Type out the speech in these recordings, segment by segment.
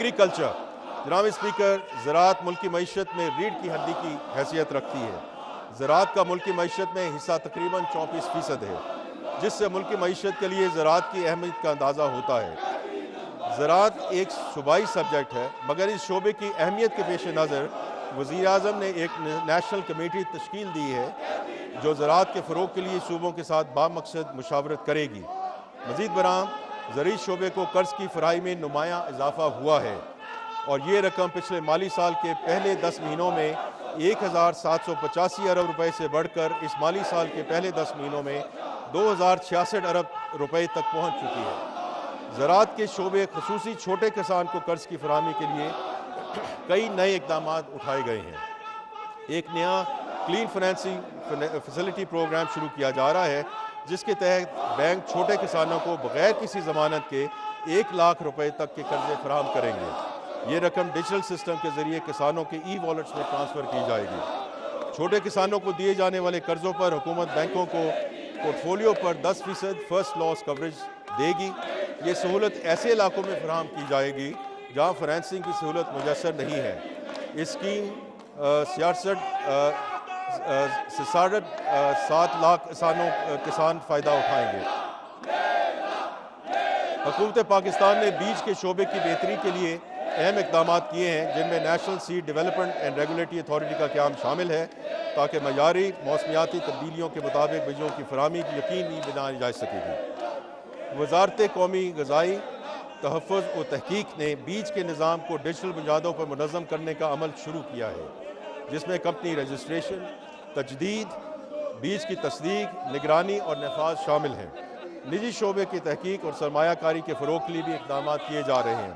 Agriculture, جناب speaker, زراعت ملکی معیشت میں ریڑھ کی ہڈی کی حیثیت رکھتی ہے۔ زراعت کا ملکی معیشت میں حصہ تقریباً 34% ہے، جس سے ملکی معیشت کے لیے زراعت کی اہمیت کا اندازہ ہوتا ہے۔ زراعت ایک صوبائی سبجیکٹ ہے، مگر اس شعبے کی اہمیت کے پیش نظر وزیر اعظم نے ایک نیشنل کمیٹی تشکیل دی ہے جو زراعت کے فروغ کے لیے صوبوں کے ساتھ بامقصد مشاورت کرے گی۔ مزید برآں زرعی شعبے کو قرض کی فراہمی میں نمایاں اضافہ ہوا ہے اور یہ رقم پچھلے مالی سال کے پہلے 10 مہینوں میں 1785 ارب روپے سے بڑھ کر اس مالی سال کے پہلے 10 مہینوں میں 2066 ارب روپے تک پہنچ چکی ہے۔ زراعت کے شعبے خصوصی چھوٹے کسان کو قرض کی فراہمی کے لیے کئی نئے اقدامات اٹھائے گئے ہیں۔ ایک نیا کلین فائنینسنگ فیسلٹی پروگرام شروع کیا جا رہا ہے، جس کے تحت بینک چھوٹے کسانوں کو بغیر کسی ضمانت کے 1 لاکھ روپے تک کے قرضے فراہم کریں گے۔ یہ رقم ڈیجیٹل سسٹم کے ذریعے کسانوں کے ای والیٹس میں ٹرانسفر کی جائے گی۔ چھوٹے کسانوں کو دیے جانے والے قرضوں پر حکومت بینکوں کو پورٹ فولیو پر 10% فرسٹ لاس کوریج دے گی۔ یہ سہولت ایسے علاقوں میں فراہم کی جائے گی جہاں فائنینسنگ کی سہولت میسر نہیں ہے۔ اس اسکیم 7 لاکھ کسان فائدہ اٹھائیں گے۔ حکومت پاکستان نے بیج کے شعبے کی بہتری کے لیے اہم اقدامات کیے ہیں، جن میں national seed development and regulatory authority کا قیام شامل ہے تاکہ معیاری موسمیاتی تبدیلیوں کے مطابق بیجوں کی فراہمی یقینی بنائی جا سکے گی۔ وزارت قومی غذائی تحفظ و تحقیق نے بیج کے نظام کو ڈیجیٹل بنیادوں پر منظم کرنے کا عمل شروع کیا ہے، جس میں کمپنی رجسٹریشن، تجدید، بیج کی تصدیق، نگرانی اور نفاذ شامل ہیں۔ نجی شعبے کی تحقیق اور سرمایہ کاری کے فروغ کے لیے بھی اقدامات کیے جا رہے ہیں۔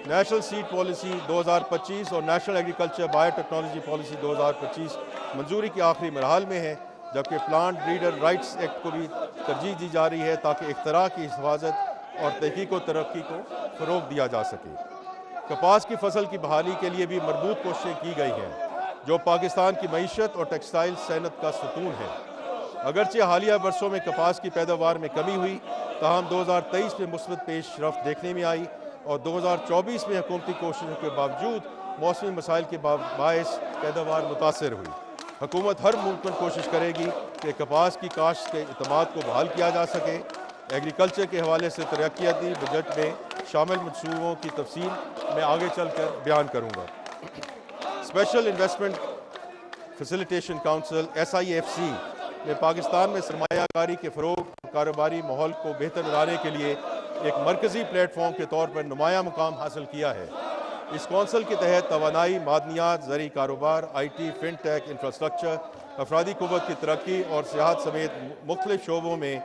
نیشنل سیڈ پالیسی 2025 اور national agriculture bio technology policy 2025 منظوری کے آخری مراحل میں ہیں، جبکہ پلانٹ بریڈر رائٹس ایکٹ کو بھی ترجیح دی جا رہی ہے تاکہ اختراع کی حفاظت اور تحقیق و ترقی کو فروغ دیا جا سکے۔ کپاس کی فصل کی بحالی کے لیے بھی مربوط کوششیں کی گئی ہیں، جو پاکستان کی معیشت اور ٹیکسٹائل صنعت کا ستون ہے۔ اگرچہ حالیہ برسوں میں کپاس کی پیداوار میں کمی ہوئی، تاہم 2023 میں مثبت پیش رفت دیکھنے میں آئی اور 2024 میں حکومتی کوششوں کے باوجود موسمی مسائل کے باعث پیداوار متاثر ہوئی۔ حکومت ہر ممکن کوشش کرے گی کہ کپاس کی کاشت کے اعتماد کو بحال کیا جا سکے۔ ایگریکلچر کے حوالے سے ترقیاتی بجٹ میں شامل منصوبوں کی تفصیل میں آگے چل کر بیان کروں گا۔ Special investment facilitation council SIFC نے پاکستان میں سرمایہ کاری کے فروغ اور کاروباری ماحول کو بہتر بنانے کے لیے ایک مرکزی پلیٹ فارم کے طور پر نمایاں مقام حاصل کیا ہے۔ اس کونسل کے تحت توانائی، معدنیات، زرعی کاروبار، IT، فن ٹیک، انفراسٹرکچر، افرادی قوت کی ترقی اور سیاحت سمیت مختلف شعبوں میں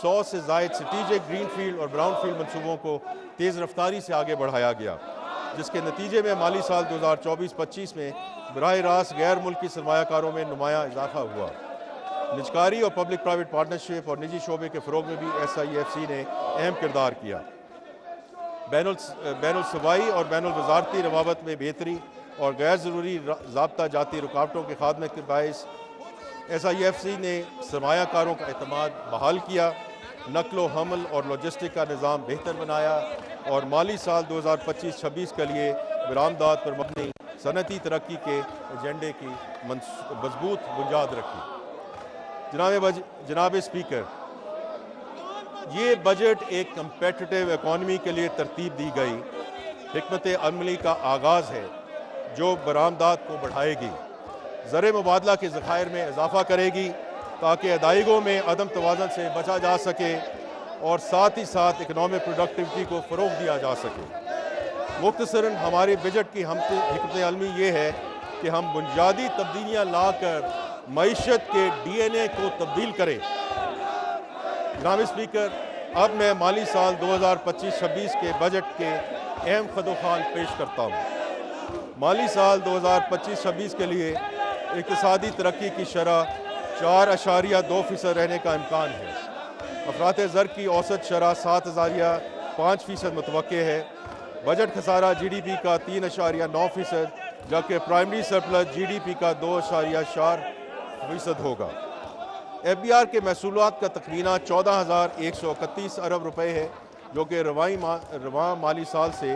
100 سے زائد اسٹریٹجک گرین فیلڈ اور براؤن فیلڈ منصوبوں کو تیز رفتاری سے آگے بڑھایا گیا، جس کے نتیجے میں مالی سال 2024-25 میں براہ راست غیر ملکی سرمایہ کاروں میں نمایاں اضافہ ہوا۔ نجکاری اور پبلک پرائیویٹ پارٹنرشپ اور نجی شعبے کے فروغ میں بھی SIFC نے اہم کردار کیا۔ بین الصوبائی اور بین الوزارتی روابط میں بہتری اور غیر ضروری ضابطہ جاتی رکاوٹوں کے خاتمے کے باعث SIFC نے سرمایہ کاروں کا اعتماد بحال کیا، نقل و حمل اور لاجسٹک کا نظام بہتر بنایا اور مالی سال 2025-26 کے لیے برآمدات پر مبنی صنعتی ترقی کے ایجنڈے کی مضبوط بنیاد رکھی۔ جناب اسپیکر، یہ بجٹ ایک کمپیٹیٹیو اکانومی کے لیے ترتیب دی گئی حکمت عملی کا آغاز ہے جو برآمدات کو بڑھائے گی، زر مبادلہ کے ذخائر میں اضافہ کرے گی تاکہ ادائیگیوں میں عدم توازن سے بچا جا سکے اور ساتھ ہی ساتھ اکنامک پروڈکٹیوٹی کو فروغ دیا جا سکے۔ مختصراً ہمارے بجٹ کی حکمت عملی یہ ہے کہ ہم بنیادی تبدیلیاں لا کر معیشت کے DNA کو تبدیل کریں۔ جناب اسپیکر، اب میں مالی سال 2025-26 کے بجٹ کے اہم خد و خال پیش کرتا ہوں۔ مالی سال 2025-26 کے لیے اقتصادی ترقی کی شرح 4.2% رہنے کا امکان ہے۔ افراط زر کی اوسط شرح 7.5% متوقع ہے۔ بجٹ خسارہ GDP کا 3.9%، جبکہ پرائمری سرپلس GDP کا 2.4% ہوگا۔ FBR کے محصولات کا تخمینہ 14,131 ارب روپے ہے، جو کہ رواں مالی سال سے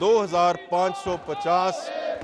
2,550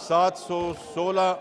716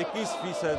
21%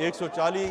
140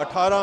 18